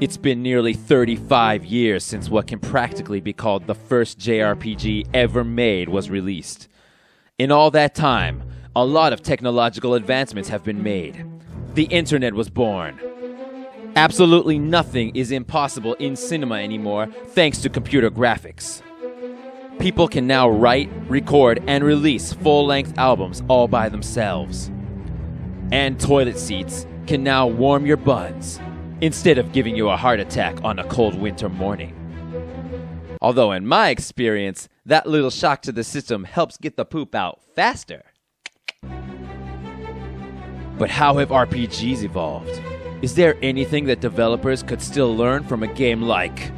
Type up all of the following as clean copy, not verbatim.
It's been nearly 35 years since what can practically be called the first JRPG ever made was released. In all that time, a lot of technological advancements have been made. The internet was born. Absolutely nothing is impossible in cinema anymore thanks to computer graphics. People can now write, record, and release full-length albums all by themselves. And toilet seats can now warm your buns instead of giving you a heart attack on a cold winter morning. Although in my experience, that little shock to the system helps get the poop out faster. But how have RPGs evolved? Is there anything that developers could still learn from a game like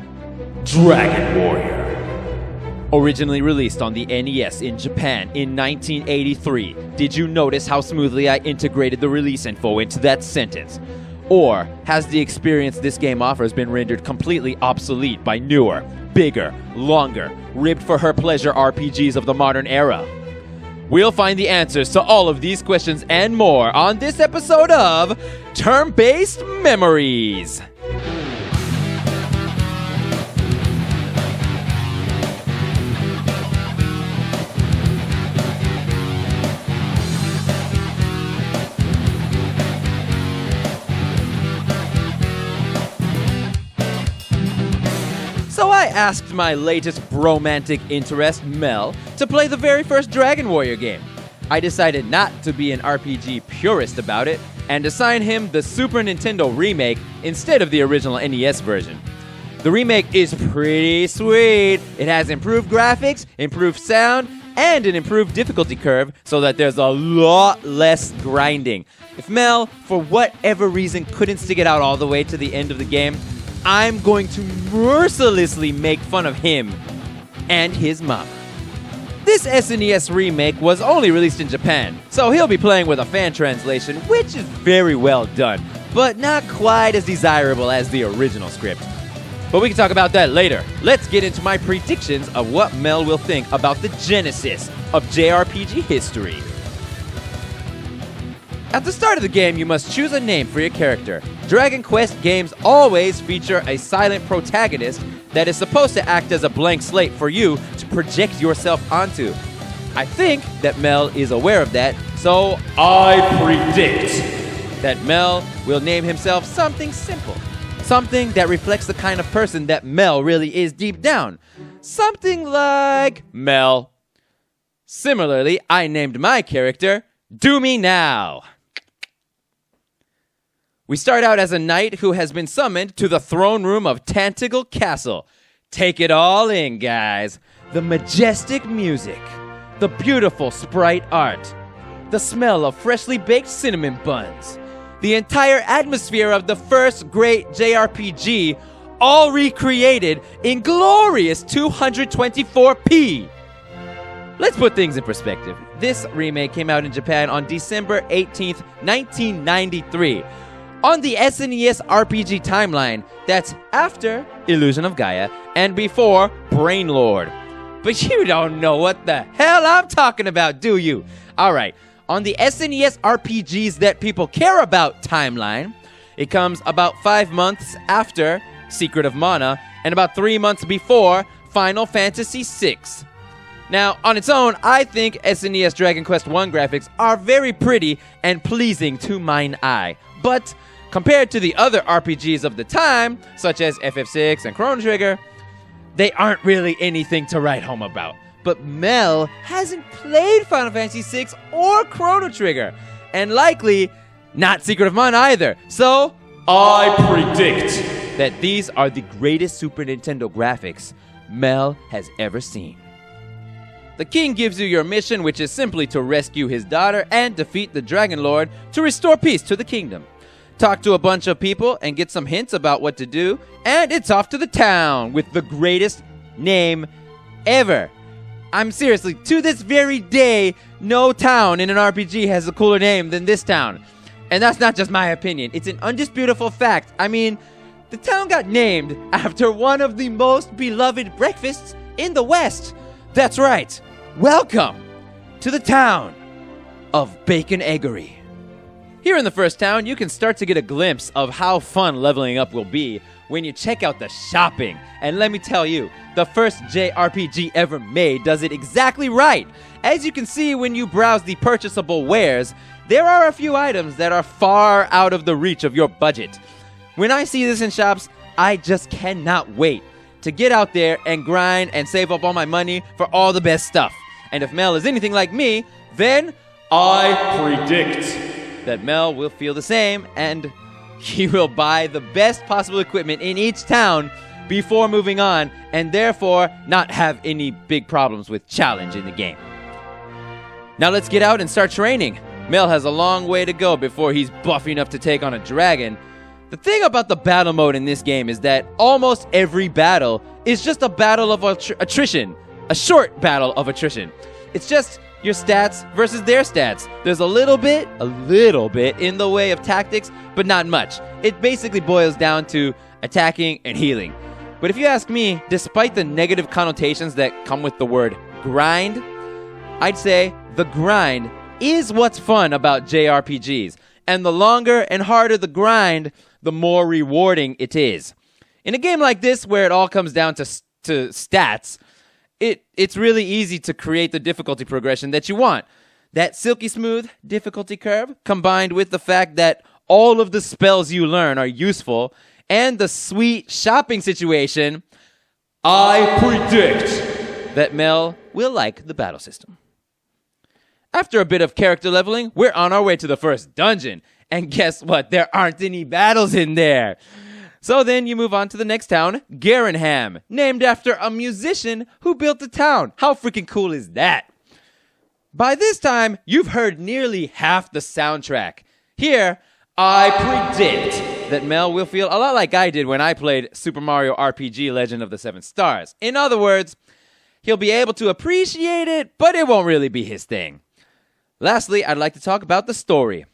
Dragon Warrior? Originally released on the NES in Japan in 1983, did you notice how smoothly I integrated the release info into that sentence? Or has the experience this game offers been rendered completely obsolete by newer, bigger, longer, ribbed-for-her-pleasure RPGs of the modern era? We'll find the answers to all of these questions and more on this episode of Turn-Based Memories. So I asked my latest bromantic interest, Mel, to play the very first Dragon Warrior game. I decided not to be an RPG purist about it, and assign him the Super Nintendo remake instead of the original NES version. The remake is pretty sweet. It has improved graphics, improved sound, and an improved difficulty curve so that there's a lot less grinding. If Mel, for whatever reason, couldn't stick it out all the way to the end of the game, I'm going to mercilessly make fun of him and his mom. This SNES remake was only released in Japan, so he'll be playing with a fan translation, which is very well done, but not quite as desirable as the original script. But we can talk about that later. Let's get into my predictions of what Mel will think about the genesis of JRPG history. At the start of the game, you must choose a name for your character. Dragon Quest games always feature a silent protagonist that is supposed to act as a blank slate for you to project yourself onto. I think that Mel is aware of that, so I predict that Mel will name himself something simple. Something that reflects the kind of person that Mel really is deep down. Something like Mel. Similarly, I named my character Do Me Now. We start out as a knight who has been summoned to the throne room of Tantigle Castle. Take it all in, guys. The majestic music, the beautiful sprite art, the smell of freshly baked cinnamon buns, the entire atmosphere of the first great JRPG, all recreated in glorious 224p. Let's put things in perspective. This remake came out in Japan on December 18th, 1993. On the SNES RPG timeline, that's after Illusion of Gaia and before Brain Lord. But you don't know what the hell I'm talking about, do you? Alright, on the SNES RPGs that people care about timeline, it comes about 5 months after Secret of Mana and about 3 months before Final Fantasy VI. Now, on its own, I think SNES Dragon Quest I graphics are very pretty and pleasing to mine eye. But compared to the other RPGs of the time, such as FF6 and Chrono Trigger, they aren't really anything to write home about. But Mel hasn't played Final Fantasy VI or Chrono Trigger, and likely not Secret of Mana either. So, I predict that these are the greatest Super Nintendo graphics Mel has ever seen. The king gives you your mission, which is simply to rescue his daughter and defeat the Dragon Lord to restore peace to the kingdom. Talk to a bunch of people and get some hints about what to do, and it's off to the town with the greatest name ever. I'm seriously, to this very day, no town in an RPG has a cooler name than this town. And that's not just my opinion, it's an undisputable fact. I mean, the town got named after one of the most beloved breakfasts in the West. That's right, welcome to the town of Bacon Eggery. Here in the first town, you can start to get a glimpse of how fun leveling up will be when you check out the shopping. And let me tell you, the first JRPG ever made does it exactly right. As you can see when you browse the purchasable wares, there are a few items that are far out of the reach of your budget. When I see this in shops, I just cannot wait to get out there and grind and save up all my money for all the best stuff. And if Mel is anything like me, then I predict that Mel will feel the same, and he will buy the best possible equipment in each town before moving on, and therefore not have any big problems with challenge in the game. Now let's get out and start training. Mel has a long way to go before he's buff enough to take on a dragon. The thing about the battle mode in this game is that almost every battle is just a battle of attrition, a short battle of attrition. It's just your stats versus their stats. There's a little bit in the way of tactics, but not much. It basically boils down to attacking and healing. But if you ask me, despite the negative connotations that come with the word grind, I'd say the grind is what's fun about JRPGs. And the longer and harder the grind, the more rewarding it is. In a game like this, where it all comes down to stats, it's really easy to create the difficulty progression that you want. That silky smooth difficulty curve, combined with the fact that all of the spells you learn are useful, and the sweet shopping situation, I predict that Mel will like the battle system. After a bit of character leveling, we're on our way to the first dungeon. And guess what? There aren't any battles in there. So then you move on to the next town, Garenham, named after a musician who built the town. How freaking cool is that? By this time, you've heard nearly half the soundtrack. Here, I predict that Mel will feel a lot like I did when I played Super Mario RPG Legend of the Seven Stars. In other words, he'll be able to appreciate it, but it won't really be his thing. Lastly, I'd like to talk about the story.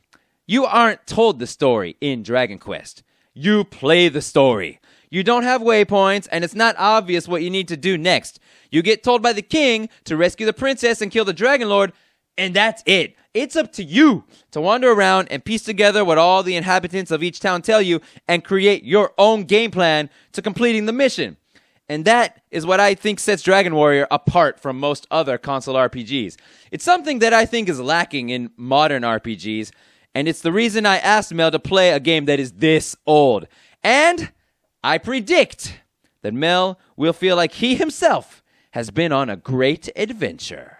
You aren't told the story in Dragon Quest. You play the story. You don't have waypoints, and it's not obvious what you need to do next. You get told by the king to rescue the princess and kill the Dragon Lord, and that's it. It's up to you to wander around and piece together what all the inhabitants of each town tell you and create your own game plan to completing the mission. And that is what I think sets Dragon Warrior apart from most other console RPGs. It's something that I think is lacking in modern RPGs, and it's the reason I asked Mel to play a game that is this old. And I predict that Mel will feel like he himself has been on a great adventure.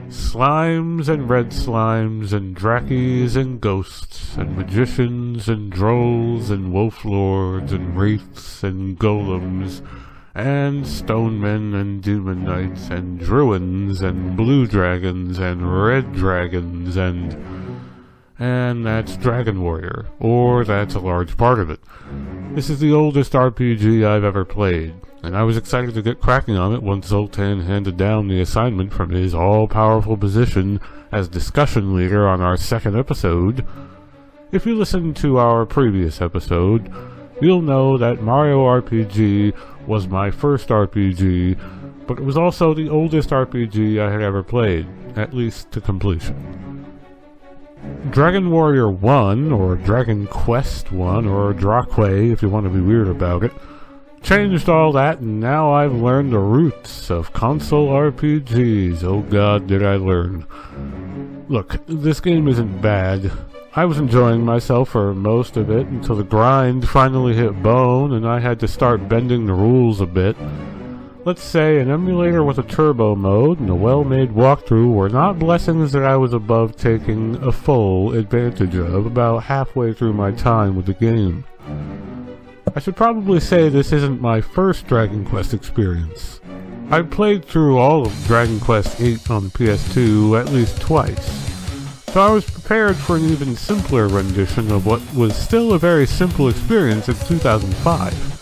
Slimes and red slimes and drakies and ghosts and magicians and drolls and wolf lords and wraiths and golems and stone men and demon knights and druids and blue dragons and red dragons and that's Dragon Warrior, or that's a large part of it. This is the oldest RPG I've ever played, and I was excited to get cracking on it once Zoltan handed down the assignment from his all-powerful position as discussion leader on our second episode. If you listened to our previous episode, you'll know that Mario RPG was my first RPG, but it was also the oldest RPG I had ever played, at least to completion. Dragon Warrior 1, or Dragon Quest 1, or Drakwe if you want to be weird about it, changed all that, and now I've learned the roots of console RPGs. Oh god, did I learn. Look, this game isn't bad. I was enjoying myself for most of it until the grind finally hit bone and I had to start bending the rules a bit. Let's say an emulator with a turbo mode and a well-made walkthrough were not blessings that I was above taking a full advantage of about halfway through my time with the game. I should probably say this isn't my first Dragon Quest experience. I played through all of Dragon Quest VIII on the PS2 at least twice, so I was prepared for an even simpler rendition of what was still a very simple experience in 2005.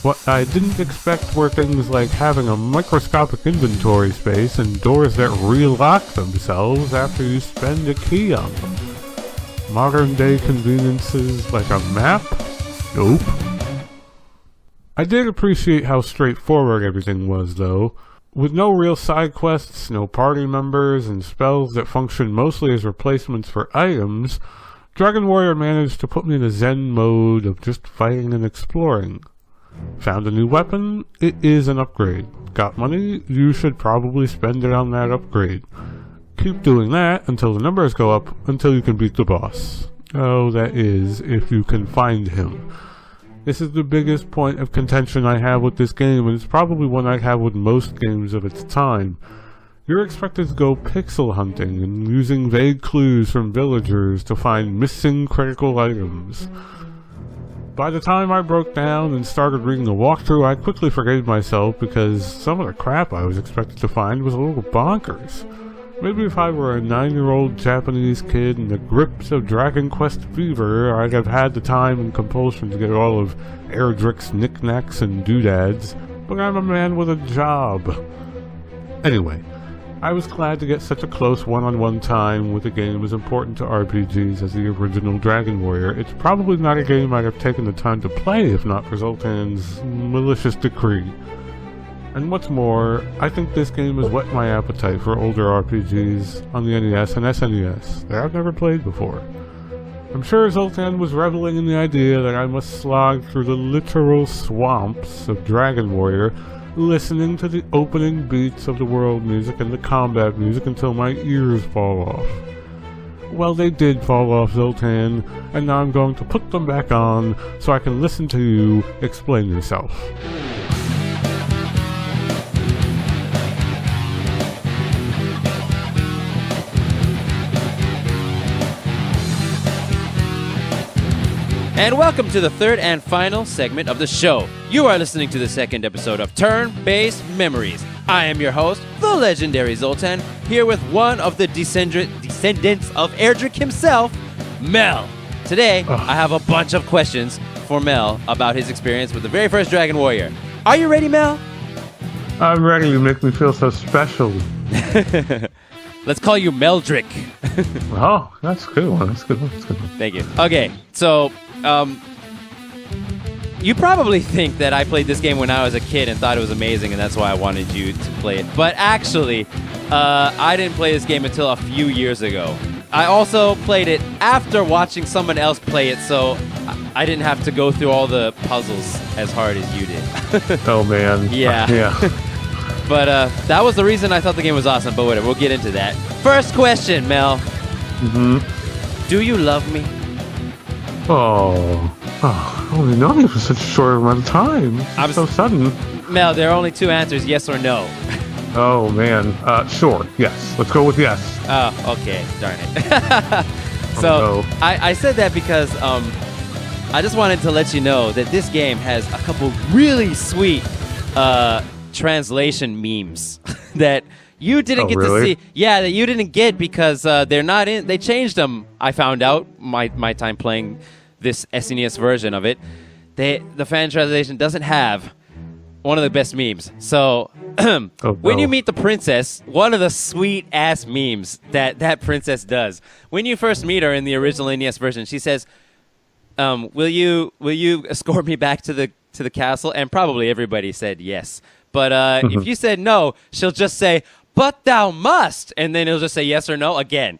What I didn't expect were things like having a microscopic inventory space and doors that relock themselves after you spend a key on them. Modern day conveniences like a map? Nope. I did appreciate how straightforward everything was, though. With no real side quests, no party members, and spells that function mostly as replacements for items, Dragon Warrior managed to put me in a zen mode of just fighting and exploring. Found a new weapon? It is an upgrade. Got money? You should probably spend it on that upgrade. Keep doing that until the numbers go up, until you can beat the boss. Oh, that is, if you can find him. This is the biggest point of contention I have with this game, and it's probably one I have with most games of its time. You're expected to go pixel hunting and using vague clues from villagers to find missing critical items. By the time I broke down and started reading the walkthrough, I quickly forgave myself because some of the crap I was expected to find was a little bonkers. Maybe if I were a 9-year-old Japanese kid in the grips of Dragon Quest fever, I'd have had the time and compulsion to get all of Erdrick's knickknacks and doodads, but I'm a man with a job. Anyway, I was glad to get such a close one-on-one time with a game as important to RPGs as the original Dragon Warrior. It's probably not a game I'd have taken the time to play if not for Zoltan's malicious decree. And what's more, I think this game has whet my appetite for older RPGs on the NES and SNES that I've never played before. I'm sure Zoltan was reveling in the idea that I must slog through the literal swamps of Dragon Warrior, listening to the opening beats of the world music and the combat music until my ears fall off. Well, they did fall off, Zoltan, and now I'm going to put them back on so I can listen to you explain yourself. And welcome to the third and final segment of the show. You are listening to the second episode of Turn-Based Memories. I am your host, the legendary Zoltan, here with one of the descendants of Erdrick himself, Mel. Today, I have a bunch of questions for Mel about his experience with the very first Dragon Warrior. Are you ready, Mel? I'm ready. You make me feel so special. Let's call you Meldrick. Oh, that's a good one. That's a good one. Thank you. Okay, so you probably think that I played this game when I was a kid and thought it was amazing, and that's why I wanted you to play it. But actually, I didn't play this game until a few years ago. I also played it after watching someone else play it, so I didn't have to go through all the puzzles as hard as you did. Oh, man. Yeah. Yeah. But that was the reason I thought the game was awesome, but whatever, we'll get into that. First question, Mel. Mm-hmm. Do you love me? Oh, I only known you for such a short amount of time. It's so sudden. Mel, there are only two answers, yes or no. Oh, man. Sure, yes. Let's go with yes. Oh, okay. Darn it. So, I said that because I just wanted to let you know that this game has a couple really sweet translation memes that you didn't get to see. Yeah, that you didn't get because they're not in. They changed them. I found out my time playing this SNES version of it. The fan translation doesn't have one of the best memes. So when you meet the princess, one of the sweet ass memes that princess does. When you first meet her in the original NES version, she says, "Will you escort me back to the castle?" And probably everybody said yes. But if you said no, she'll just say, "But thou must," and then he'll just say yes or no again.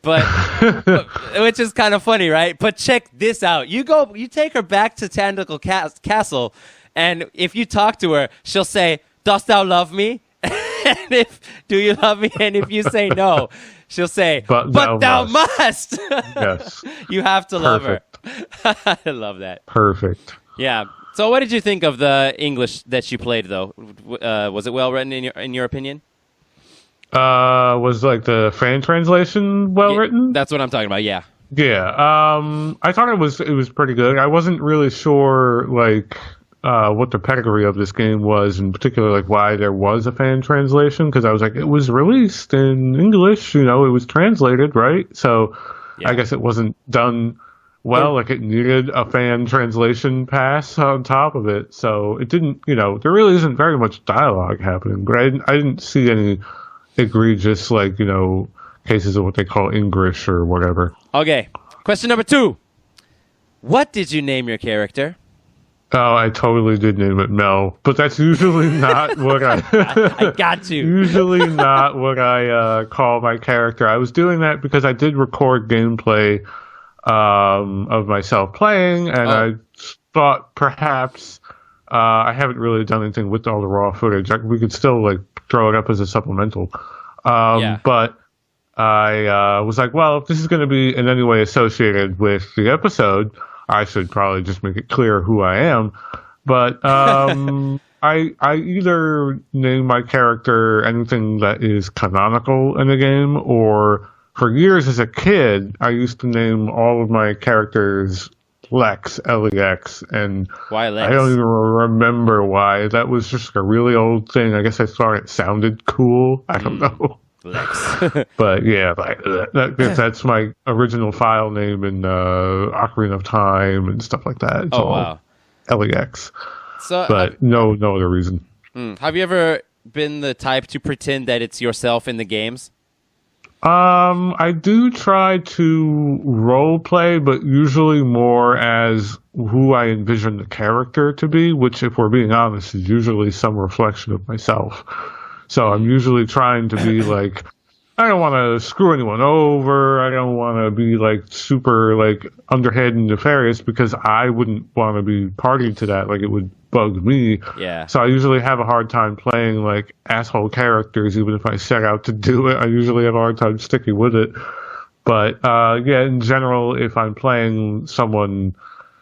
but which is kind of funny, right? But check this out. You take her back to Tentacle Castle, and if you talk to her, she'll say, "Dost thou love me?" And do you love me? And if you say no, she'll say, "But thou must." Yes. You have to love her. I love that. Perfect. Yeah. So what did you think of the English that you played, though? Was it well written in your opinion? Was like the fan translation well written? That's what I'm talking about. Yeah. Yeah. I thought it was pretty good. I wasn't really sure like what the pedigree of this game was, in particular, like why there was a fan translation, because I was like, it was released in English, it was translated, right? So yeah. I guess it wasn't done well, like it needed a fan translation pass on top of it. So it didn't, there really isn't very much dialogue happening, but I didn't see any egregious, like, cases of what they call English or whatever. Okay. Question number 2. What did you name your character? Oh, I totally did name it Mel, but that's usually not what I got you. usually not what I call my character. I was doing that because I did record gameplay of myself playing, and I thought perhaps I haven't really done anything with all the raw footage. We could still like throw it up as a supplemental, but I was like, well, if this is going to be in any way associated with the episode, I should probably just make it clear who I am. But I either name my character anything that is canonical in a game, or for years as a kid, I used to name all of my characters Lex, Lex, and why Lex? I don't even remember why. That was just a really old thing. I guess I thought it sounded cool. I don't know. Lex. But yeah, that's my original file name in Ocarina of Time and stuff like that. It's wow. LEX. So, but no other reason. Have you ever been the type to pretend that it's yourself in the games? I do try to role play, but usually more as who I envision the character to be, which, if we're being honest, is usually some reflection of myself. So I'm usually trying to be like, I don't want to screw anyone over. I don't want to be like super like underhanded and nefarious, because I wouldn't want to be party to that. Like, it would bug me. Yeah. So I usually have a hard time playing like asshole characters, even if I set out to do it. I usually have a hard time sticking with it. But in general, if I'm playing someone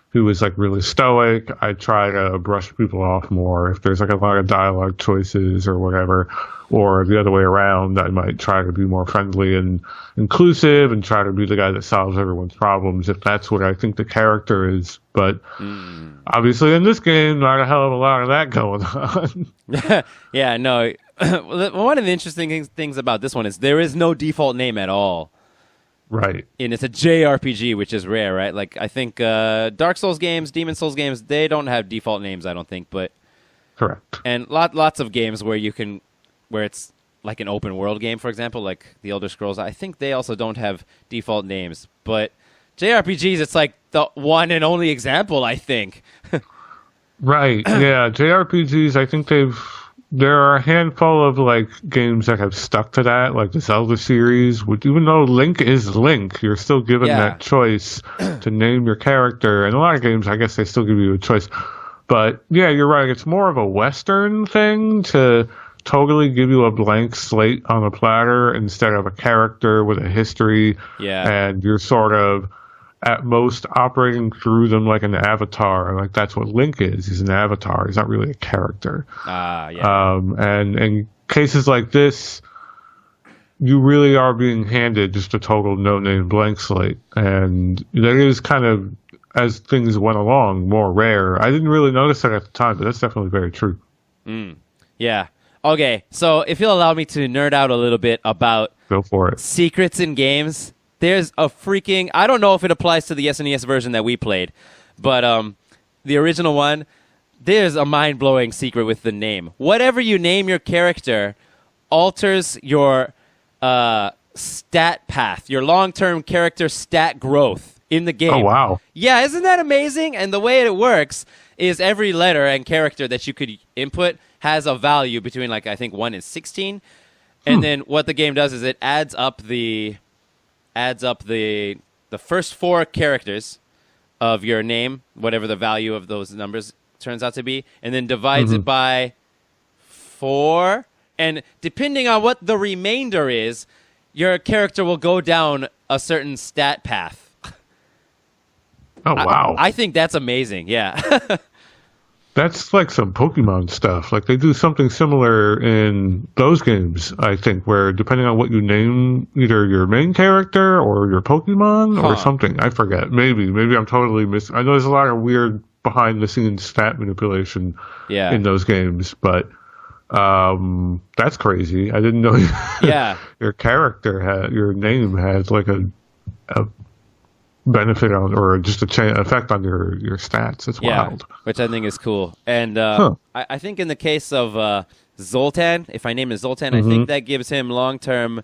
who is like really stoic, I try to brush people off more. If there's like a lot of dialogue choices or whatever, or the other way around, I might try to be more friendly and inclusive and try to be the guy that solves everyone's problems, if that's what I think the character is. But obviously in this game, not a hell of a lot of that going on. Yeah, no. One of the interesting things about this one is there is no default name at all. Right. And it's a JRPG, which is rare, right? Like, I think Dark Souls games, Demon Souls games, they don't have default names, I don't think. But correct. And lots of games where it's like an open world game, for example, like the Elder Scrolls, I think they also don't have default names. But JRPGs, it's like the one and only example, I think. Right. Yeah. JRPGs, I think there are a handful of like games that have stuck to that, like the Zelda series, which, even though Link is Link, you're still given that choice to name your character. And a lot of games, I guess they still give you a choice. But yeah, you're right. It's more of a Western thing to totally give you a blank slate on a platter instead of a character with a history. Yeah. And you're sort of at most operating through them like an avatar. Like, that's what Link is. He's an avatar. He's not really a character. And in cases like this, you really are being handed just a total no-name blank slate. And that is kind of, as things went along, more rare. I didn't really notice that at the time, but that's definitely very true. Yeah. Okay, so if you'll allow me to nerd out a little bit about Go for it. Secrets in games. There's a freaking, I don't know if it applies to the SNES version that we played, but the original one, there's a mind-blowing secret with the name. Whatever you name your character alters your stat path, your long-term character stat growth in the game. Oh, wow. Yeah, isn't that amazing? And the way it works is every letter and character that you could input has a value between, like, I think 1 and 16. And then what the game does is it adds up the first 4 characters of your name, whatever the value of those numbers turns out to be, and then divides it by 4. And depending on what the remainder is, your character will go down a certain stat path. Oh, wow. I think that's amazing, yeah. That's like some Pokemon stuff. Like, they do something similar in those games, I think, where depending on what you name either your main character or your Pokemon or something, I forget. Maybe I'm totally missing. I know there's a lot of weird behind-the-scenes stat manipulation in those games, but that's crazy. I didn't know your character your name has like a benefit on, or just effect on your stats. It's wild. Which I think is cool. And I think in the case of Zoltan, if I name it Zoltan, I think that gives him long-term,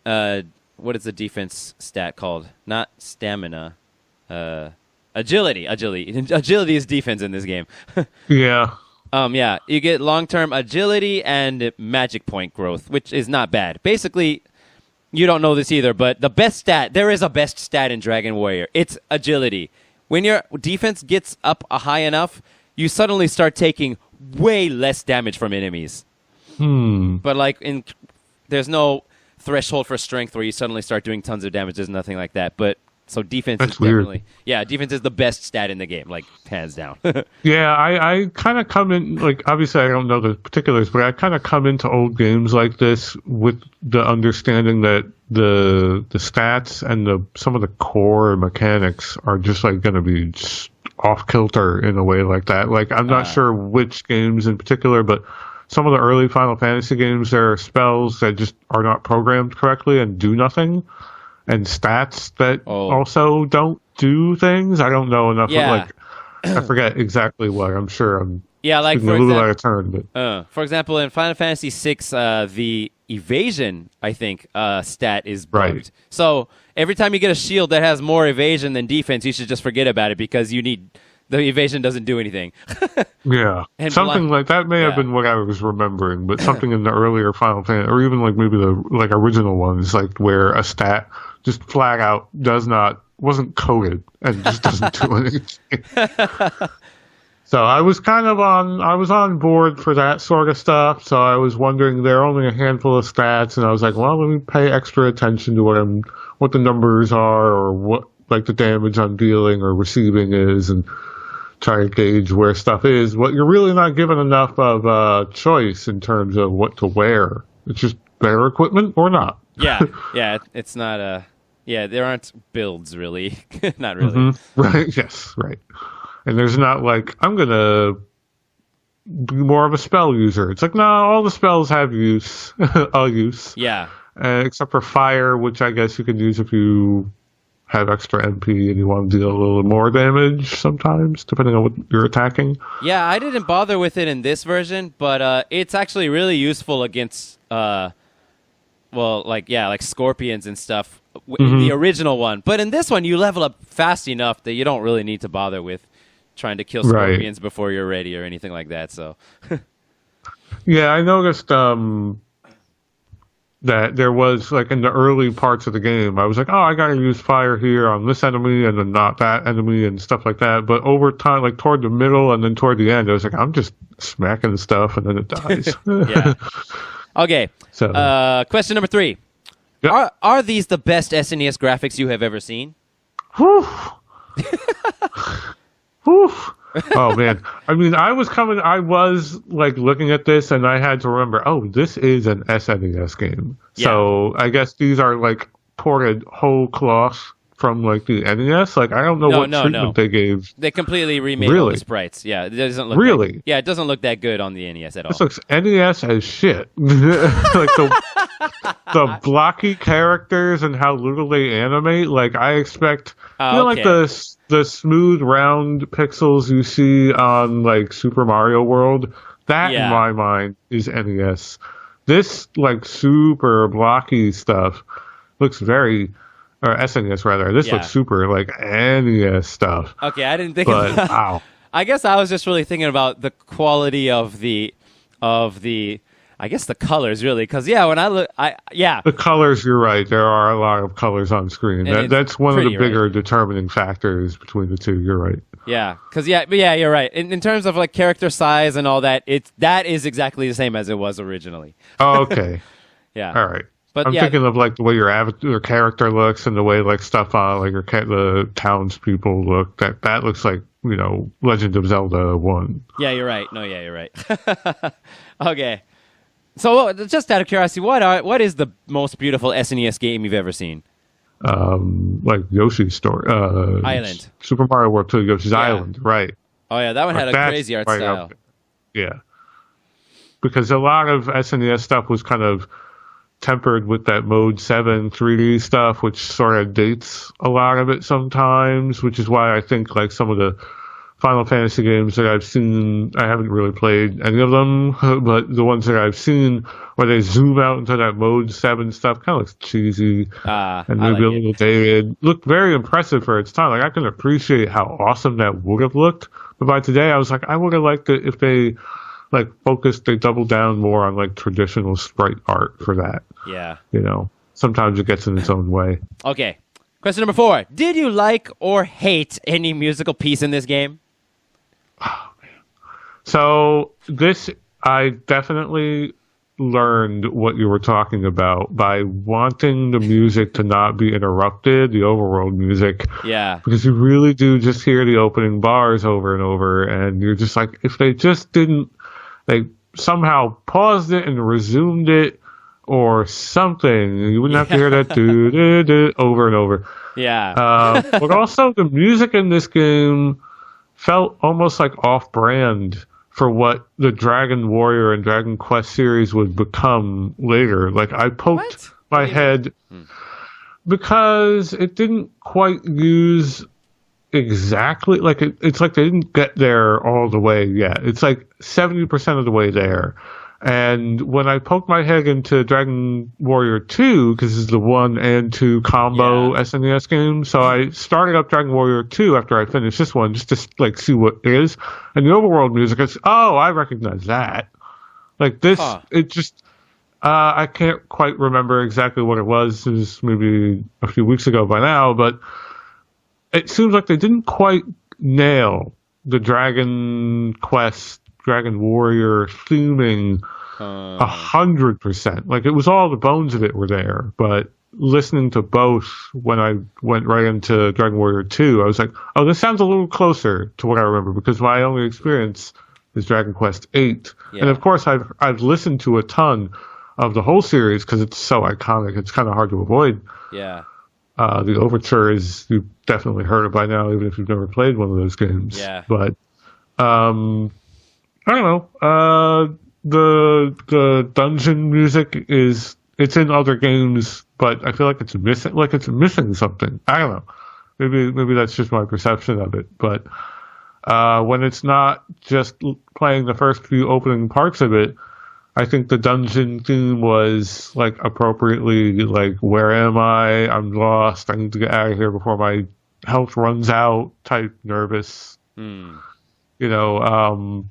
what is the defense stat called? Not stamina. Agility. Agility is defense in this game. Yeah. Yeah, you get long-term agility and magic point growth, which is not bad. Basically, you don't know this either, but the best stat, there is a best stat in Dragon Warrior. It's agility. When your defense gets up high enough, you suddenly start taking way less damage from enemies. But like there's no threshold for strength where you suddenly start doing tons of damage. There's nothing like that. But so defense is definitely defense is the best stat in the game, like hands down. Yeah, I kind of come in, like, obviously I don't know the particulars, but I kind of come into old games like this with the understanding that the stats and some of the core mechanics are just like going to be just off kilter in a way like that. Like, I'm not sure which games in particular, but some of the early Final Fantasy games, there are spells that just are not programmed correctly and do nothing, and stats that also don't do things. I don't know enough. Like, I forget exactly what. I'm sure I'm like a little out of turn. But for example, in Final Fantasy VI, the evasion, I think, stat is bugged. Right. So every time you get a shield that has more evasion than defense, you should just forget about it because the evasion doesn't do anything. Yeah. And something like that may have been what I was remembering, but something in the earlier Final Fantasy, or even like maybe the original ones, like where a stat just flat out wasn't coded and just doesn't do anything. So I was on board for that sort of stuff. So I was wondering, there are only a handful of stats, and I was like, well, let me pay extra attention to what the numbers are, or what like the damage I'm dealing or receiving is, and try to gauge where stuff is. What you're really not given enough of choice in terms of what to wear. It's just better equipment or not. It's not there aren't builds really. Not really. Mm-hmm. Right, yes, right. And there's not like, I'm going to be more of a spell user. It's like, no, all the spells have use. A use. Yeah. Except for fire, which I guess you can use if you have extra MP and you want to deal a little more damage sometimes, depending on what you're attacking. Yeah, I didn't bother with it in this version, but it's actually really useful against, like scorpions and stuff in the original one. But in this one, you level up fast enough that you don't really need to bother with trying to kill scorpions before you're ready or anything like that. So, yeah, I noticed that there was, like, in the early parts of the game, I was like, oh, I gotta use fire here on this enemy and then not that enemy and stuff like that. But over time, like toward the middle and then toward the end, I was like, I'm just smacking stuff and then it dies. Yeah. Okay. So, question number 3. Yep. Are these the best SNES graphics you have ever seen? Whew. Whew. Oh man, I mean, I was like looking at this and I had to remember, oh, this is an SNES game. Yeah. So I guess these are like ported whole cloth from like the NES. Like, I don't know what treatment they gave. They completely remade all the sprites. Yeah, it doesn't look it doesn't look that good on the NES at all. This looks NES as shit. Like the blocky characters and how little they animate. Like, I expect like the smooth round pixels you see on like Super Mario World, that in my mind is NES. This like super blocky stuff looks very, or SNES rather. This looks super like NES stuff. Okay, I didn't think of that. Wow. I guess I was just really thinking about the quality of the I guess the colors, really, because when I look, the colors. You're right. There are a lot of colors on screen. That's one of the bigger determining factors between the two. You're right. Yeah, because you're right. In terms of like character size and all that, that is exactly the same as it was originally. Oh, okay. Yeah. All right. But I'm thinking of like the way your character looks and the way like stuff on like the townspeople look. That looks like, Legend of Zelda 1. Yeah, you're right. No, yeah, you're right. Okay. So, just out of curiosity, what is the most beautiful SNES game you've ever seen? Like Yoshi's Story. Island. Super Mario World 2, Yoshi's Island, right. Oh, yeah, that one had a crazy art style. Yeah. Because a lot of SNES stuff was kind of tempered with that Mode 7 3D stuff, which sort of dates a lot of it sometimes, which is why I think like some of the Final Fantasy games that I've seen. I haven't really played any of them, but the ones that I've seen where they zoom out into that Mode 7 stuff kind of looks cheesy and maybe a little dated. Looked very impressive for its time. Like, I can appreciate how awesome that would have looked. But by today, I was like, I would have liked it if they like focused, they doubled down more on like traditional sprite art for that. Yeah. You know, sometimes it gets in its own way. Okay. Question number 4. Did you like or hate any musical piece in this game? Oh, man. So this, I definitely learned what you were talking about by wanting the music to not be interrupted, the overworld music. Yeah. Because you really do just hear the opening bars over and over, and you're just like, if they just didn't, they somehow paused it and resumed it or something, you wouldn't have to hear that do over and over. Yeah. But also the music in this game felt almost like off-brand for what the Dragon Warrior and Dragon Quest series would become later. Like, I poked my head because it didn't quite use exactly, like, it's like they didn't get there all the way yet. It's like 70% of the way there. And when I poked my head into Dragon Warrior 2, because this is the 1 and 2 combo SNES game, so I started up Dragon Warrior 2 after I finished this one, just to like see what it is. And the overworld music is, oh, I recognize that. Like this, it just, I can't quite remember exactly what it was. It was maybe a few weeks ago by now, but it seems like they didn't quite nail the Dragon Quest, Dragon Warrior theming 100%. Like, it was all the bones of it were there, but listening to both when I went right into Dragon Warrior 2, I was like, oh, this sounds a little closer to what I remember, because my only experience is Dragon Quest 8. Yeah. And of course I've listened to a ton of the whole series because it's so iconic. It's kind of hard to avoid. Yeah. The overture is, you've definitely heard it by now, even if you've never played one of those games. Yeah. But I don't know. The dungeon music it's in other games, but I feel like it's missing something. I don't know. Maybe that's just my perception of it. But when it's not just playing the first few opening parts of it, I think the dungeon theme was like appropriately like, where am I? I'm lost. I need to get out of here before my health runs out type nervous. You know,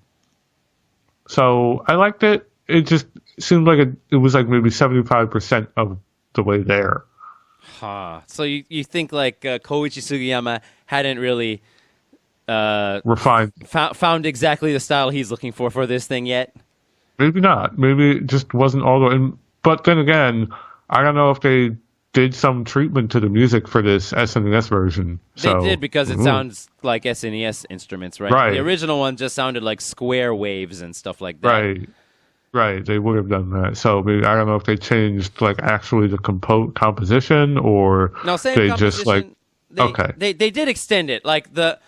so I liked it. It just seemed like it was like maybe 75% of the way there. So you think like Koichi Sugiyama hadn't really refined, found exactly the style he's looking for this thing yet? Maybe not. Maybe it just wasn't all the way. But then again, I don't know if they did some treatment to the music for this SNES version. They did, because it sounds like SNES instruments, right? Right. The original one just sounded like square waves and stuff like that. Right. They would have done that. So maybe, I don't know if they changed like actually the composition, or no, same they composition. Just like they did extend it. Like the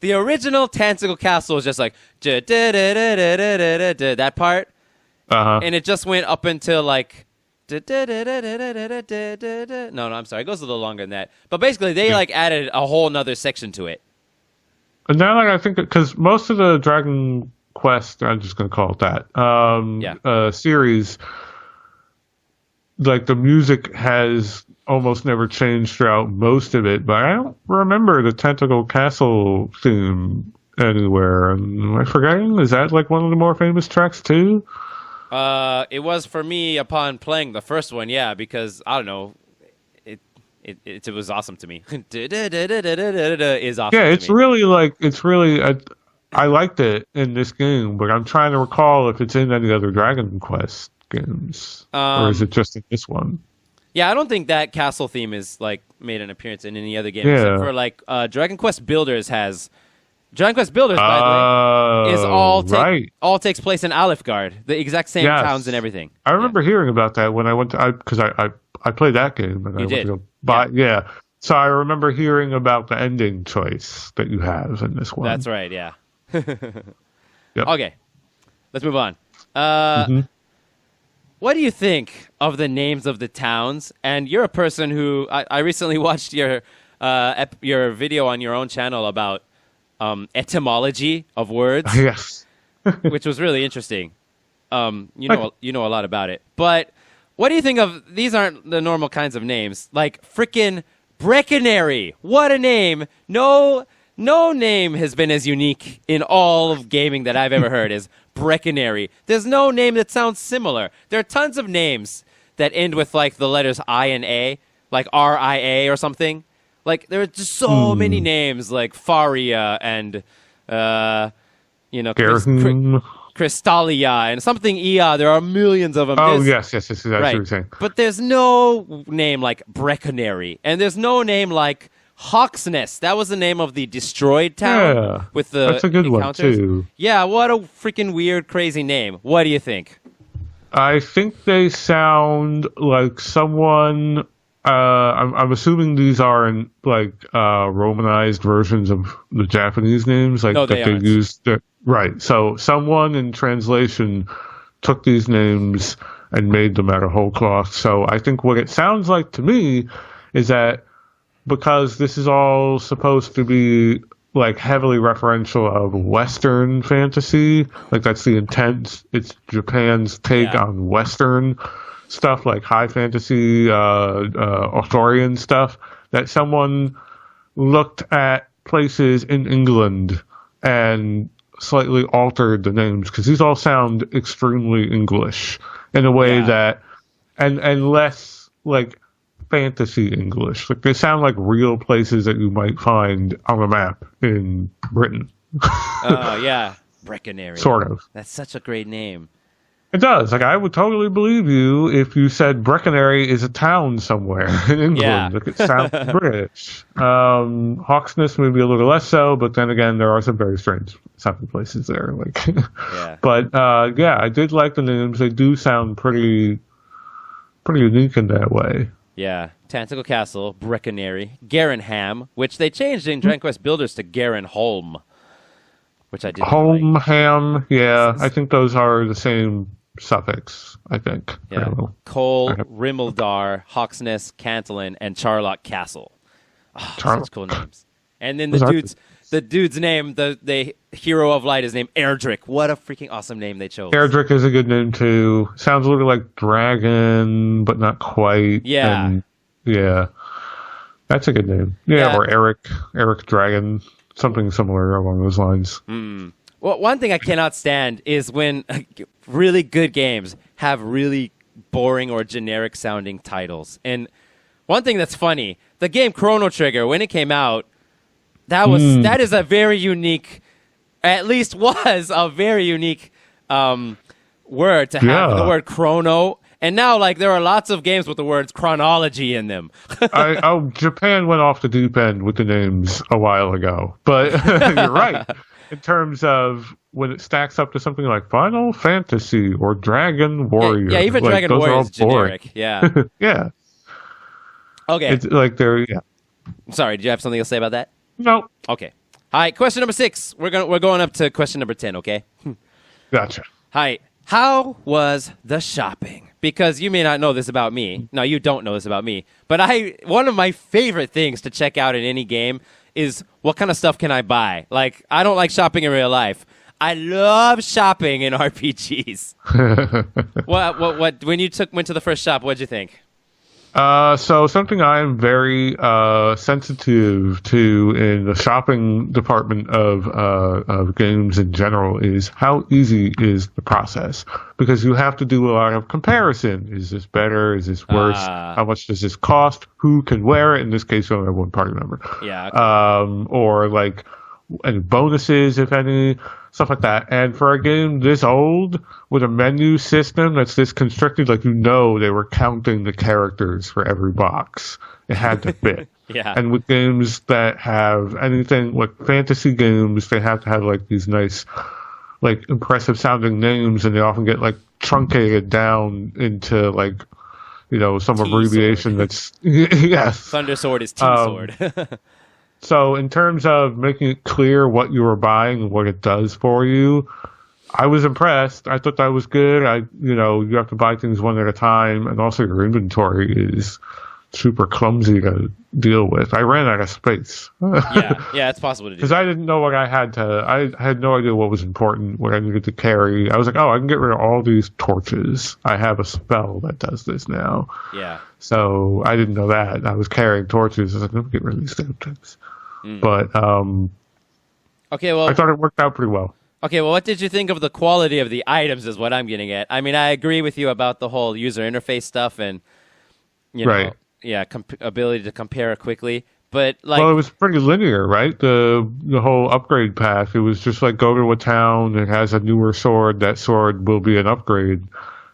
original Tanticle Castle was just like that part, and it just went up until like. No, I'm sorry. It goes a little longer than that. But basically, they like added a whole nother section to it. And now, like, I think, because most of the Dragon Quest, I'm just going to call it that, series, like, the music has almost never changed throughout most of it. But I don't remember the Tentacle Castle theme anywhere. Am I forgetting? Is that, like, one of the more famous tracks, too? It was for me upon playing the first one, yeah, because I don't know, it was awesome to me. Is awesome. Yeah, it's really I liked it in this game, but I'm trying to recall if it's in any other Dragon Quest games, or is it just in this one? Yeah, I don't think that castle theme is like made an appearance in any other game, except for like Dragon Quest Builders has. Dragon Quest Builders, by the way, is all takes place in Alifgard, the exact same towns and everything. I remember hearing about that when I went to, because I played that game. And you did? So I remember hearing about the ending choice that you have in this one. That's right, yeah. Yep. Okay, let's move on. What do you think of the names of the towns? And you're a person who, I recently watched your video on your own channel about etymology of words, Yes. which was really interesting. You know a lot about it. But what do you think of, these aren't the normal kinds of names, like frickin' Breckenary. What a name. No name has been as unique in all of gaming that I've ever heard as Breckenary. There's no name that sounds similar. There are tons of names that end with like the letters I and A, like RIA or something. Like there are just so many names like Faria and Crystalia and something Ia. There are millions of them. Oh, yes, that's what you're saying. But there's no name like Breckenary, and there's no name like Hawksness. That was the name of the destroyed town with the that's a good encounters. one, too. Yeah, what a freaking weird, crazy name. What do you think? I think they sound like someone... I'm assuming these aren't like Romanized versions of the Japanese names, like no, that they used. Right. So someone in translation took these names and made them out of whole cloth. So I think what it sounds like to me is that because this is all supposed to be like heavily referential of Western fantasy, like that's the intent. It's Japan's take on Western stuff, like high fantasy, Arthurian stuff, that someone looked at places in England and slightly altered the names, because these all sound extremely English in a way that, and less like fantasy English. Like they sound like real places that you might find on a map in Britain. Oh, yeah. Breckenary. Sort of. That's such a great name. It does. Like, I would totally believe you if you said Breckenary is a town somewhere in England. Yeah. Like, it sounds British. Hawksness maybe a little less so, but then again, there are some very strange sounding places there. Like, But, I did like the names. They do sound pretty unique in that way. Yeah. Tanticle Castle, Breckenary, Garenham, which they changed in Dragon Quest Builders to Garenholm, which I did like. Ham, I think those are the same suffix, I think. Yeah. Cole, Rimmildar, Hawksness, Cantillon, and Charlock Castle. Oh, such cool names. And then the dude's name, the hero of light, is named Erdrick. What a freaking awesome name they chose. Erdrick is a good name too. Sounds a little like dragon, but not quite. Yeah. And, that's a good name. Yeah, or Eric Dragon, something similar along those lines. Well, one thing I cannot stand is when really good games have really boring or generic sounding titles. And one thing that's funny, the game Chrono Trigger, when it came out, that is a very unique, at least was a very unique word to have the word chrono. And now, like, there are lots of games with the words chronology in them. Japan went off the deep end with the names a while ago. But you're right. In terms of when it stacks up to something like Final Fantasy or Dragon Warrior. Yeah, even like, Dragon Warrior is generic. Yeah. Yeah. Okay. It's like Sorry, did you have something to say about that? No. Okay. All right, question number 6. We're going up to question number 10, okay? Gotcha. Hi. How was the shopping? Because you may not know this about me. No, you don't know this about me. But one of my favorite things to check out in any game is what kind of stuff can I buy? Like, I don't like shopping in real life. I love shopping in RPGs. What? When you went to the first shop, what'd you think? So something I'm very sensitive to in the shopping department of games in general is how easy is the process, because you have to do a lot of comparison. Is this better? Is this worse? How much does this cost? Who can wear it? In this case, you only have one party member. Yeah. Okay. Or like any bonuses, if any, stuff like that. And for a game this old with a menu system that's this constricted, like, they were counting the characters for every box. It had to fit. Yeah. And with games that have anything like fantasy games, they have to have like these nice, like, impressive sounding names, and they often get like truncated down into like, some abbreviation that's yes. Thunder Sword is T-Sword. So in terms of making it clear what you were buying and what it does for you, I was impressed. I thought that was good. You have to buy things one at a time, and also your inventory is super clumsy to deal with. I ran out of space. Yeah, it's possible to do. Because I didn't know what I had to. I had no idea what was important, what I needed to carry. I was like, oh, I can get rid of all these torches. I have a spell that does this now. Yeah. So I didn't know that. I was carrying torches. I was like, let me get rid of these damn things. But okay, well, I thought it worked out pretty well. Okay, well, what did you think of the quality of the items is what I'm getting at. I mean, I agree with you about the whole user interface stuff and, you know, ability to compare quickly. But, like... Well, it was pretty linear, right? The whole upgrade path, it was just like go to a town, it has a newer sword, that sword will be an upgrade.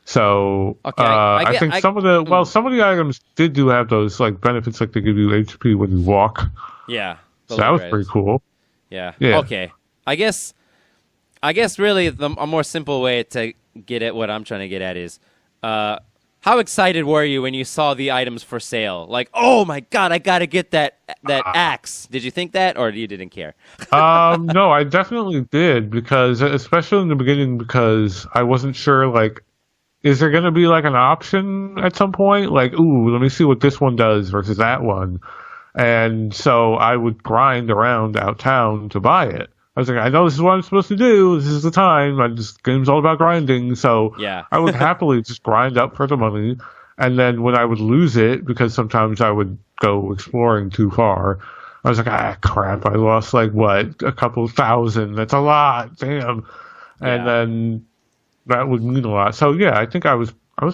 So, okay, I think some of the items did have those, like, benefits, like they give you HP when you walk. Yeah. So that was pretty cool. Yeah. Okay. I guess really a more simple way to get at what I'm trying to get at is, how excited were you when you saw the items for sale? Like, oh my God, I gotta get that axe. Did you think that, or you didn't care? No, I definitely did, because especially in the beginning, because I wasn't sure, like, is there gonna be like an option at some point? Like, ooh, let me see what this one does versus that one. And so I would grind around out town to buy it. I was like, I know this is what I'm supposed to do. This is the time. Game's all about grinding. So I would happily just grind up for the money. And then when I would lose it, because sometimes I would go exploring too far, I was like, crap, I lost like, what, a couple thousand. That's a lot. Damn. And then that would mean a lot. So, yeah, I think I was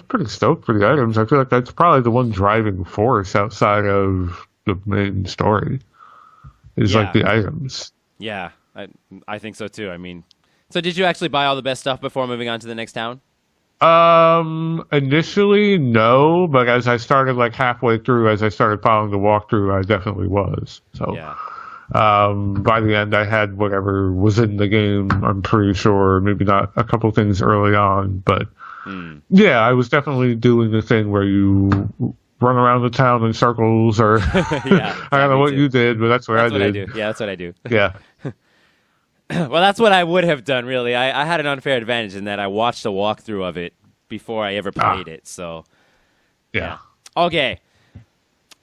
pretty stoked for the items. I feel like that's probably the one driving force outside of the main story is like the items. Yeah. I think so too. I mean, so did you actually buy all the best stuff before moving on to the next town? Initially, no, but as I started like halfway through, as I started following the walkthrough, I definitely was. So, by the end, I had whatever was in the game. I'm pretty sure, maybe not a couple things early on, but yeah, I was definitely doing the thing where you run around the town in circles, or I don't know what you did, but that's what I did. Yeah, that's what I do. Yeah. Well, that's what I would have done, really. I had an unfair advantage in that I watched a walkthrough of it before I ever played it. So, yeah. Okay.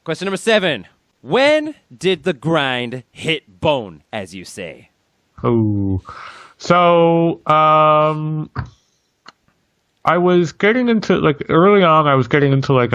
Question number 7. When did the grind hit bone, as you say? Oh. So, I was getting into, like, early on, I was getting into, like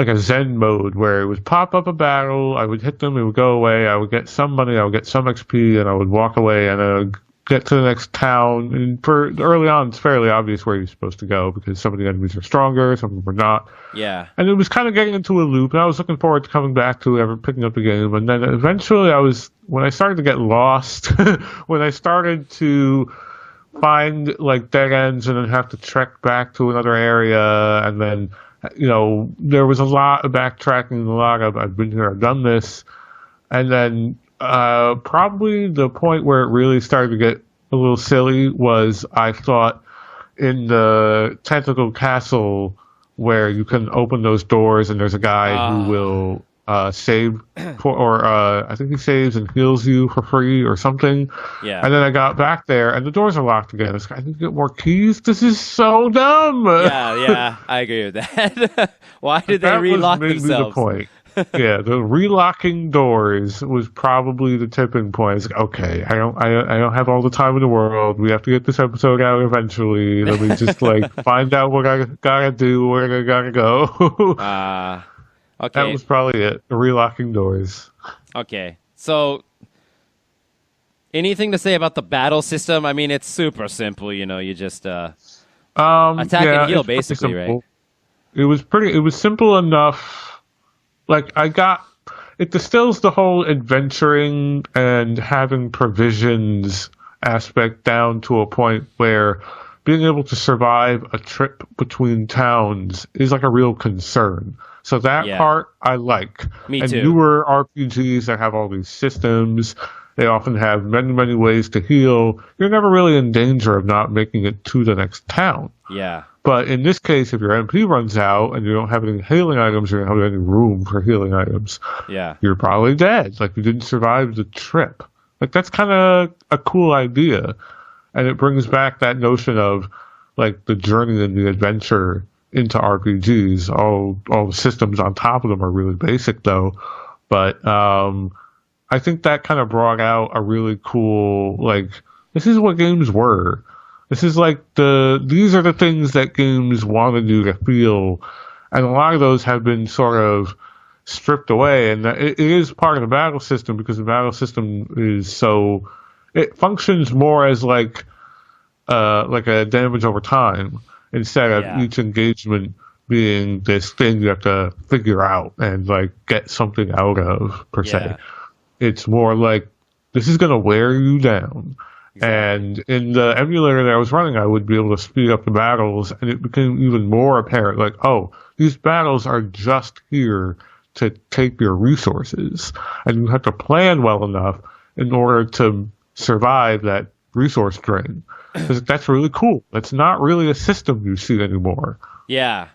a Zen mode where it would pop up a battle, I would hit them, it would go away, I would get some money, I would get some XP, and I would walk away and I would get to the next town. And for early on, it's fairly obvious where you're supposed to go because some of the enemies are stronger, some of them are not. Yeah. And it was kind of getting into a loop, and I was looking forward to coming back to ever picking up the game. And then eventually when I started to get lost, when I started to find like dead ends and then have to trek back to another area, and then there was a lot of backtracking, a lot of I've been here, I've done this, and then probably the point where it really started to get a little silly was I thought in the Tentacle Castle where you can open those doors and there's a guy who will save I think he saves and heals you for free or something. Yeah. And then I got back there and the doors are locked again. I need to get more keys. This is so dumb. Yeah, I agree with that. Why did they relock themselves? The point. Yeah, the relocking doors was probably the tipping point. It's like, okay, I don't have all the time in the world. We have to get this episode out eventually. Let me just like find out what I gotta do, where I gotta go. Okay. That was probably it. The relocking doors. Okay. So, anything to say about the battle system? I mean, it's super simple. You just attack and heal, basically, right? It was simple enough. Like, it distills the whole adventuring and having provisions aspect down to a point where being able to survive a trip between towns is like a real concern. So that part I like. Me and too. Newer RPGs that have all these systems, they often have many, many ways to heal. You're never really in danger of not making it to the next town. Yeah. But in this case, if your MP runs out and you don't have any healing items, you don't have any room for healing items, you're probably dead. Like, you didn't survive the trip. Like, that's kind of a cool idea. And it brings back that notion of, like, the journey and the adventure into RPGs. All the systems on top of them are really basic though, but I think that kind of brought out a really cool, like, this is what games were. This is like these are the things that games want to do to feel, and a lot of those have been sort of stripped away, and it is part of the battle system because the battle system is so, it functions more as like a damage over time instead of each engagement being this thing you have to figure out and like get something out of per se. It's more like, this is going to wear you down. Exactly. And in the emulator that I was running, I would be able to speed up the battles, and it became even more apparent, like, oh, these battles are just here to take your resources, and you have to plan well enough in order to survive that resource drain. Because that's really cool. That's not really a system you see anymore. Yeah.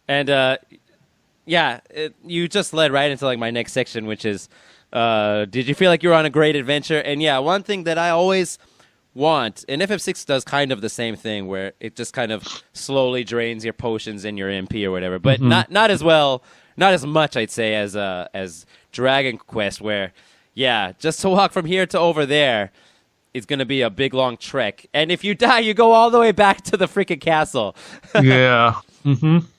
And, you just led right into, like, my next section, which is, did you feel like you were on a great adventure? And, yeah, one thing that I always want, and FF6 does kind of the same thing, where it just kind of slowly drains your potions and your MP or whatever, but not as well, not as much, I'd say, as Dragon Quest, where, just to walk from here to over there is going to be a big, long trek. And if you die, you go all the way back to the freaking castle. Yeah.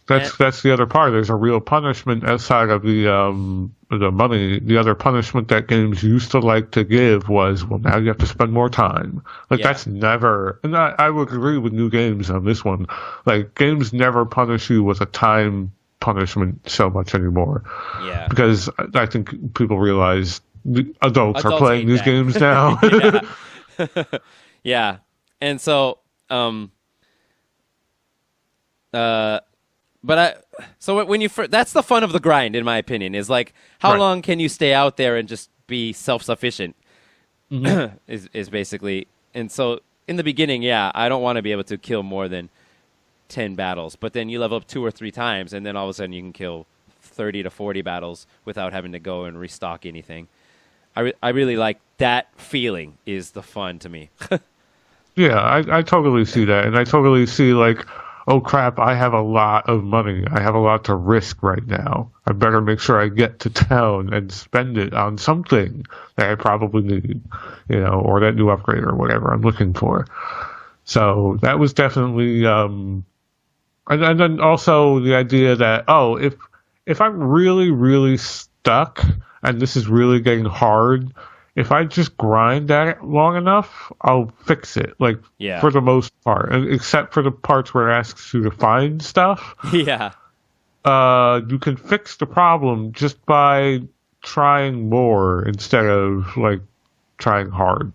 That's the other part. There's a real punishment outside of the money. The other punishment that games used to like to give was, well, now you have to spend more time. Like, that's never, and I would agree with new games on this one. Like, games never punish you with a time punishment so much anymore. Yeah. Because I think people realize adults are playing these games now. Yeah. And so, so when you that's the fun of the grind, in my opinion, is like, how long can you stay out there and just be self-sufficient? is basically. And so in the beginning, I don't want to be able to kill more than 10 battles, but then you level up 2 or 3 times, and then all of a sudden you can kill 30 to 40 battles without having to go and restock anything. I really like that feeling. Is the fun to me. Yeah, I totally see that, and I totally see, like, oh crap, I have a lot of money. I have a lot to risk right now. I better make sure I get to town and spend it on something that I probably need, or that new upgrade or whatever I'm looking for. So that was definitely, and then also the idea that, oh, if I'm really, really stuck and this is really getting hard, if I just grind at it long enough, I'll fix it. Like, for the most part, except for the parts where it asks you to find stuff. Yeah. You can fix the problem just by trying more instead of, like, trying hard.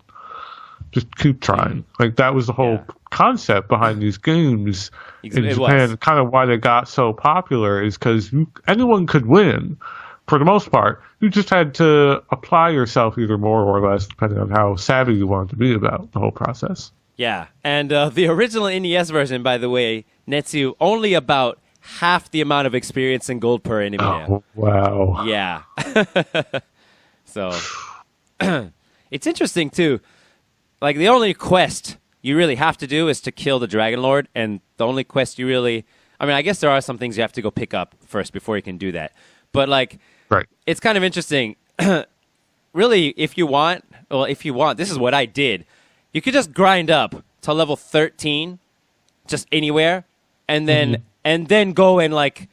Just keep trying. Like, that was the whole concept behind these games in Japan. Kind of why they got so popular is because anyone could win. For the most part, you just had to apply yourself either more or less, depending on how savvy you wanted to be about the whole process. Yeah, and the original NES version, by the way, nets you only about half the amount of experience and gold per enemy. Oh, wow. Yeah. So, it's interesting, too. Like, the only quest you really have to do is to kill the Dragon Lord, and the only quest you really... I mean, I guess there are some things you have to go pick up first before you can do that. But, like... Right. It's kind of interesting. Really, if you want, this is what I did. You could just grind up to level 13, just anywhere, and then go and like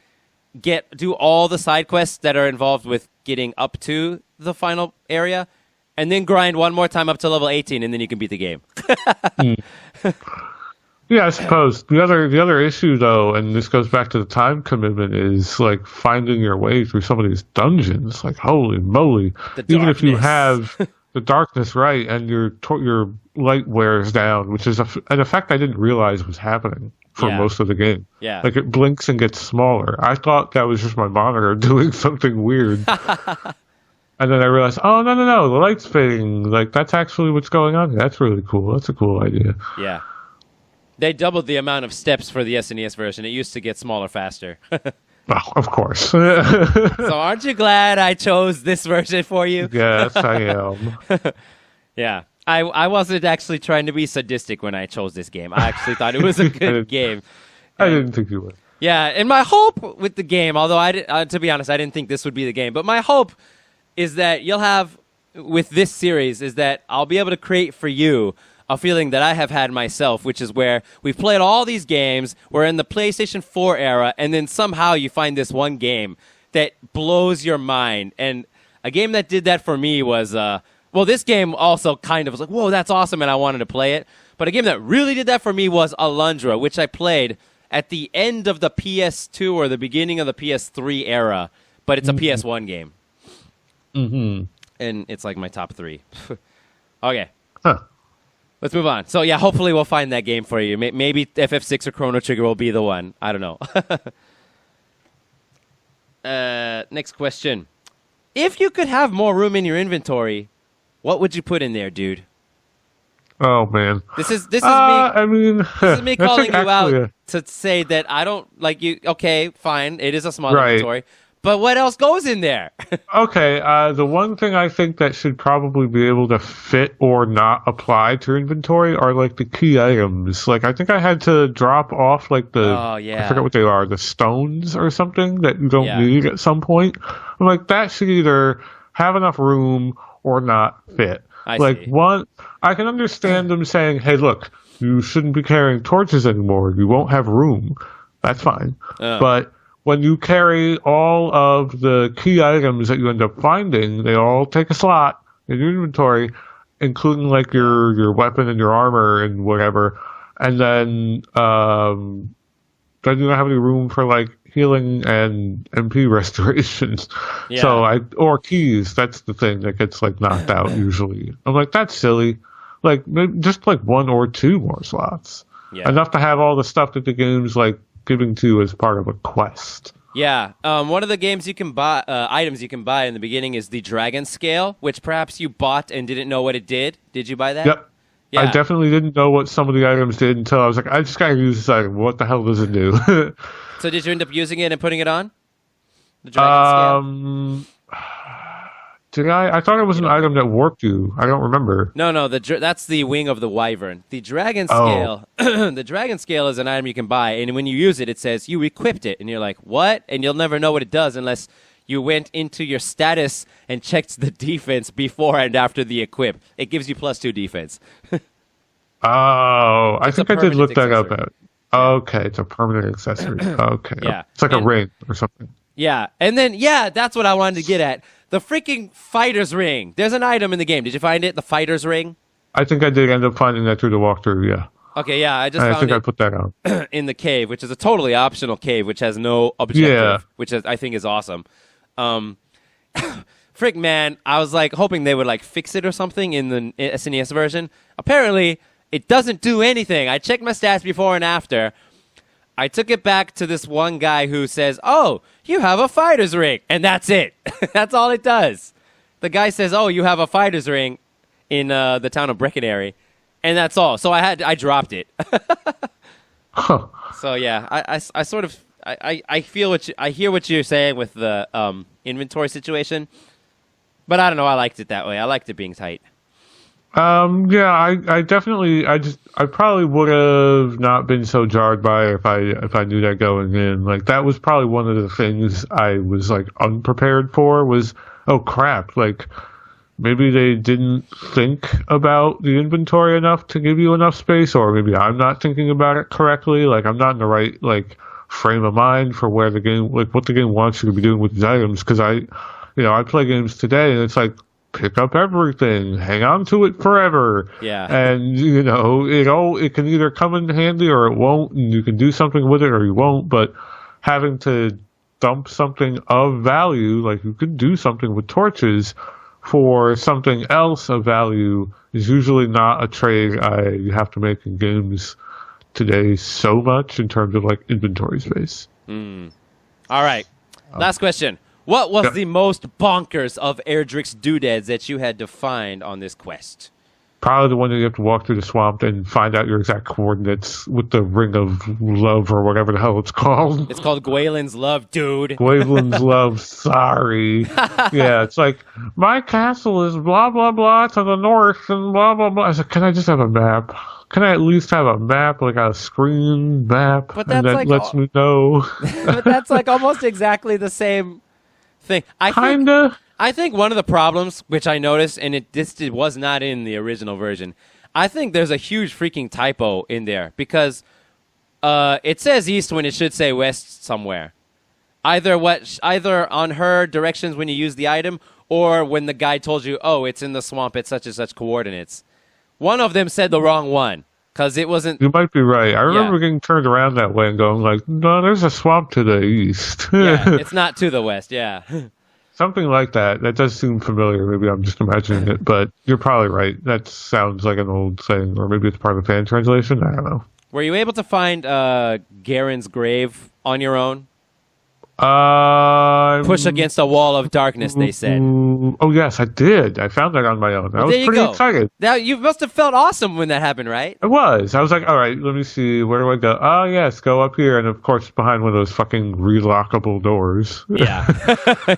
do all the side quests that are involved with getting up to the final area, and then grind one more time up to level 18, and then you can beat the game. Yeah, I suppose the other issue though, and this goes back to the time commitment, is like finding your way through some of these dungeons. Like, holy moly! Even if you have the darkness right and your light wears down, which is an effect I didn't realize was happening for most of the game. Yeah, like it blinks and gets smaller. I thought that was just my monitor doing something weird. And then I realized, oh no, the light's fading. Like, that's actually what's going on. That's really cool. That's a cool idea. Yeah. They doubled the amount of steps for the SNES version. It used to get smaller faster. Well, of course. So aren't you glad I chose this version for you? Yes, I am. Yeah. I wasn't actually trying to be sadistic when I chose this game. I actually thought it was a good game. I didn't think you would. Yeah, and my hope with the game, although to be honest, I didn't think this would be the game, but my hope is that you'll have, with this series, is that I'll be able to create for you a feeling that I have had myself, which is where we've played all these games, we're in the PlayStation 4 era, and then somehow you find this one game that blows your mind. And a game that did that for me was, this game also kind of was like, whoa, that's awesome, and I wanted to play it. But a game that really did that for me was Alundra, which I played at the end of the PS2 or the beginning of the PS3 era, but it's a PS1 game. Mm-hmm. And it's like my top 3. Okay. Huh. Let's move on. So, yeah, hopefully we'll find that game for you. Maybe FF6 or Chrono Trigger will be the one. I don't know. Next question. If you could have more room in your inventory, what would you put in there, dude? Oh man, this is me. I mean, this is me calling you out to say that I don't like you. Okay, fine, it is a small inventory, but what else goes in there? Okay, the one thing I think that should probably be able to fit or not apply to your inventory are like the key items. Like I think I had to drop off like I forget what they are, the stones or something that you don't need at some point. I'm like, that should either have enough room or not fit. I see. I can understand them saying, hey, look, you shouldn't be carrying torches anymore. You won't have room. That's fine. But when you carry all of the key items that you end up finding, they all take a slot in your inventory, including like your weapon and your armor and whatever. And then you don't have any room for like healing and MP restoration. Yeah. Or keys, that's the thing that gets like knocked out usually. I'm like, that's silly. Like maybe just like 1 or 2 more slots. Yeah. Enough to have all the stuff that the game's like giving to as part of a quest. Yeah. One of the games you can buy, items you can buy in the beginning is the Dragon Scale, which perhaps you bought and didn't know what it did. Did you buy that? Yep. Yeah. I definitely didn't know what some of the items did until I was like, I just gotta use this item. What the hell does it do? So did you end up using it and putting it on? The Dragon Scale? Did I? I thought it was an item that warped you. I don't remember. No. That's the wing of the wyvern. The Dragon Scale. The Dragon Scale is an item you can buy, and when you use it, it says you equipped it, and you're like, what? And you'll never know what it does unless you went into your status and checked the defense before and after the equip. It gives you +2 defense. I think I did look that up. Okay, it's a permanent accessory. Okay. Yeah. It's like a ring or something. Yeah, and then, that's what I wanted to get at. The freaking fighter's ring. There's an item in the game. Did you find it? The fighter's ring? I think I did end up finding that through the walkthrough, yeah. Okay, yeah, I think I put that out. In the cave, which is a totally optional cave, which has no objective, which I think is awesome. Frick, man, I was like hoping they would like fix it or something in the SNES version. Apparently, it doesn't do anything. I checked my stats before and after. I took it back to this one guy who says, oh, you have a fighter's ring. And that's it. That's all it does. The guy says, oh, you have a fighter's ring in the town of Breckenary. And that's all. So I dropped it. Huh. So, yeah, I sort of, I hear what you're saying with the inventory situation. But I don't know. I liked it that way. I liked it being tight. I definitely, I probably would have not been so jarred by it if I knew that going in. Like, that was probably one of the things I was, like, unprepared for was, oh, crap, like, maybe they didn't think about the inventory enough to give you enough space, or maybe I'm not thinking about it correctly. Like, I'm not in the right, like, frame of mind for where the game, like, what the game wants you to be doing with these items, because I play games today, and it's like, pick up everything, hang on to it forever. Yeah. And, it can either come in handy or it won't, and you can do something with it or you won't, but having to dump something of value, like you could do something with torches for something else of value, is usually not a trade I have to make in games today so much in terms of, like, inventory space. All right. Last question. What was the most bonkers of Erdrick's doodads that you had to find on this quest? Probably the one that you have to walk through the swamp and find out your exact coordinates with the Ring of Love or whatever the hell it's called. It's called Gwaelin's Love, dude. Gwaelin's Love, sorry. Yeah, it's like, my castle is blah, blah, blah to the north and blah, blah, blah. I said, can I just have a map? Can I at least have a map, like a screen map? But that's and that like, lets me know. But that's like almost exactly the same thing. Kinda. I think one of the problems, which I noticed, and it was not in the original version, I think there's a huge freaking typo in there because it says east when it should say west somewhere. Either on her directions when you use the item, or when the guy told you, oh, it's in the swamp at such and such coordinates. One of them said the wrong one because it wasn't. You might be right. I remember getting turned around that way and going like, no, there's a swamp to the east. Yeah, it's not to the west. Yeah. Something like that. That does seem familiar. Maybe I'm just imagining it, but you're probably right. That sounds like an old saying, or maybe it's part of the fan translation. I don't know. Were you able to find Garen's grave on your own? Push against a wall of darkness, they said. Oh, yes, I did. I found that on my own. I was pretty excited. Now, you must have felt awesome when that happened, right? It was. I was like, all right, let me see. Where do I go? Oh, yes, go up here. And, of course, behind one of those fucking relockable doors. Yeah.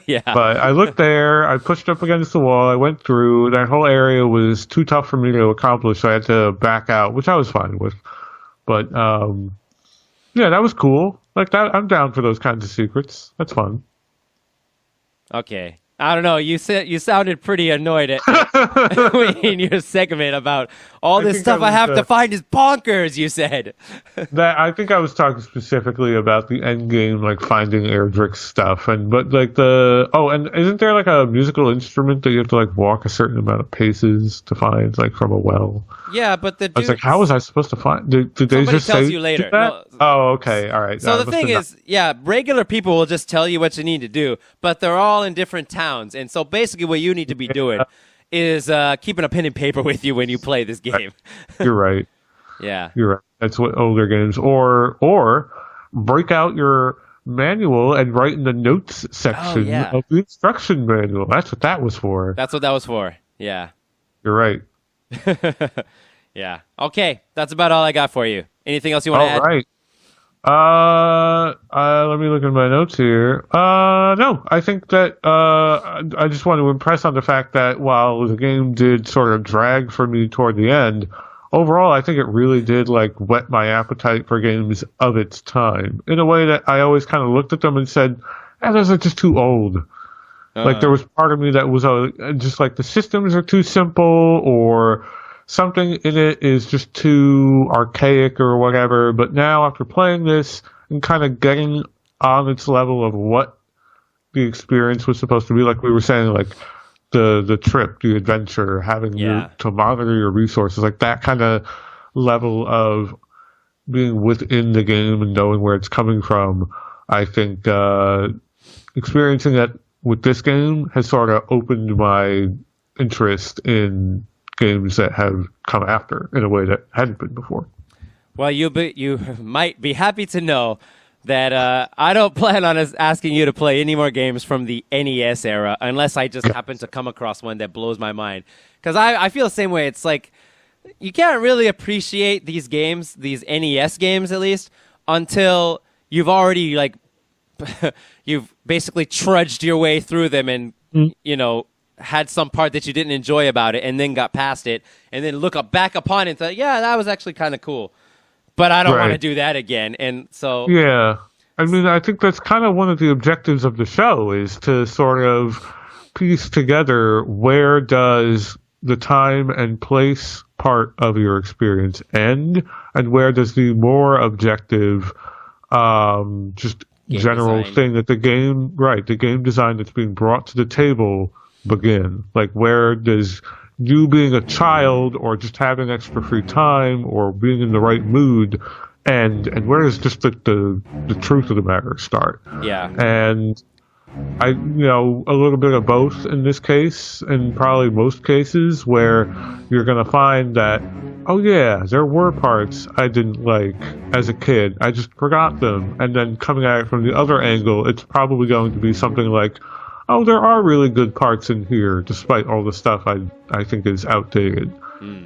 Yeah. But I looked there. I pushed up against the wall. I went through. That whole area was too tough for me to accomplish, so I had to back out, which I was fine with. But, yeah, that was cool. Like that, I'm down for those kinds of secrets. That's fun. Okay. I don't know. You sounded pretty annoyed at in your segment about all this stuff I have to find is bonkers. You said that. I think I was talking specifically about the end game, like finding Erdrick's stuff, but like and isn't there like a musical instrument that you have to like walk a certain amount of paces to find, like from a well? Yeah, but I was like, how was I supposed to find? Did they just tells say you later? That? No. Oh, okay, all right. So the thing is, regular people will just tell you what you need to do, but they're all in different towns. And so basically what you need to be doing is keeping a pen and paper with you when you play this game. You're right. Yeah. You're right. That's what older games, or break out your manual and write in the notes section of the instruction manual. That's what that was for. That's what that was for. Yeah. You're right. Yeah. Okay. That's about all I got for you. Anything else you want to add? All right. Let me look at my notes here. No, I think that, I just want to impress on the fact that while the game did sort of drag for me toward the end, overall, I think it really did, like, whet my appetite for games of its time in a way that I always kind of looked at them and said, those are just too old. Like, there was part of me that was just like the systems are too simple, or something in it is just too archaic or whatever. But now, after playing this and kind of getting on its level of what the experience was supposed to be, like we were saying, like the trip, the adventure, having to monitor your resources, like that kind of level of being within the game and knowing where it's coming from, I think experiencing that with this game has sort of opened my interest in games that have come after in a way that hadn't been before. Well, you might be happy to know that I don't plan on asking you to play any more games from the NES era unless I just happen to come across one that blows my mind. Because I feel the same way. It's like you can't really appreciate these games, these NES games at least, until you've already like you've basically trudged your way through them and had some part that you didn't enjoy about it and then got past it and then look back upon it and thought, yeah, that was actually kind of cool. But I don't want to do that again. And so... Yeah. I mean, I think that's kind of one of the objectives of the show is to sort of piece together where does the time and place part of your experience end and where does the more objective just game general design thing that the game design that's being brought to the table begin. Like, where does you being a child or just having extra free time or being in the right mood and where does just the truth of the matter start? Yeah. And a little bit of both in this case, and probably most cases, where you're going to find that, oh yeah, there were parts I didn't like as a kid. I just forgot them. And then coming at it from the other angle, it's probably going to be something like, oh, there are really good parts in here, despite all the stuff I think is outdated.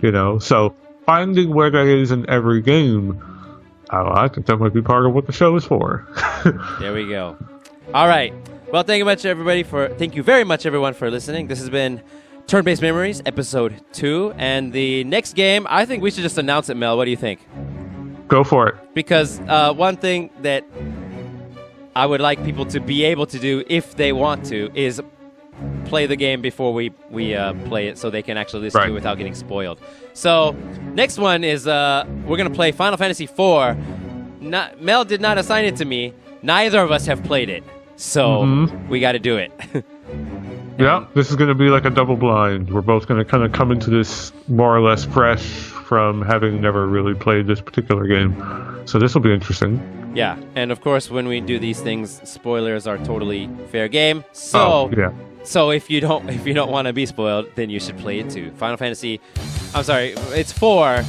You know, so finding where that is in every game, I think that might be part of what the show is for. There we go. All right. Well, thank you very much, everyone, for listening. This has been Turn-Based Memories, Episode 2. And the next game, I think we should just announce it, Mel. What do you think? Go for it. Because one thing that I would like people to be able to do, if they want to, is play the game before we play it so they can actually listen to it without getting spoiled. So, next one is we're going to play Final Fantasy IV. Mel did not assign it to me. Neither of us have played it. So, we got to do it. Yeah, this is going to be like a double blind. We're both going to kind of come into this more or less fresh from having never really played this particular game. So this will be interesting. Yeah, and of course, when we do these things, spoilers are totally fair game. So, so if you don't want to be spoiled, then you should play it too. Final Fantasy, I'm sorry, it's 4.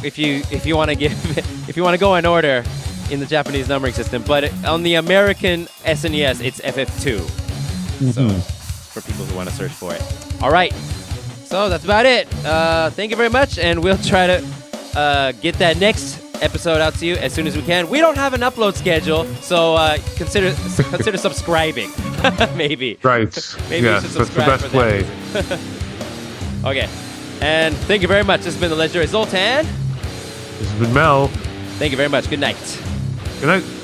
If you want to go in order in the Japanese numbering system, but on the American SNES, it's FF2. So, for people who want to search for it. All right. So that's about it. Thank you very much, and we'll try to get that next episode out to you as soon as we can. We don't have an upload schedule, so consider subscribing. Maybe. Right. Maybe you should subscribe. That's the best way. Okay. And thank you very much. This has been the legendary Zoltan. This has been Mel. Thank you very much. Good night. Good night.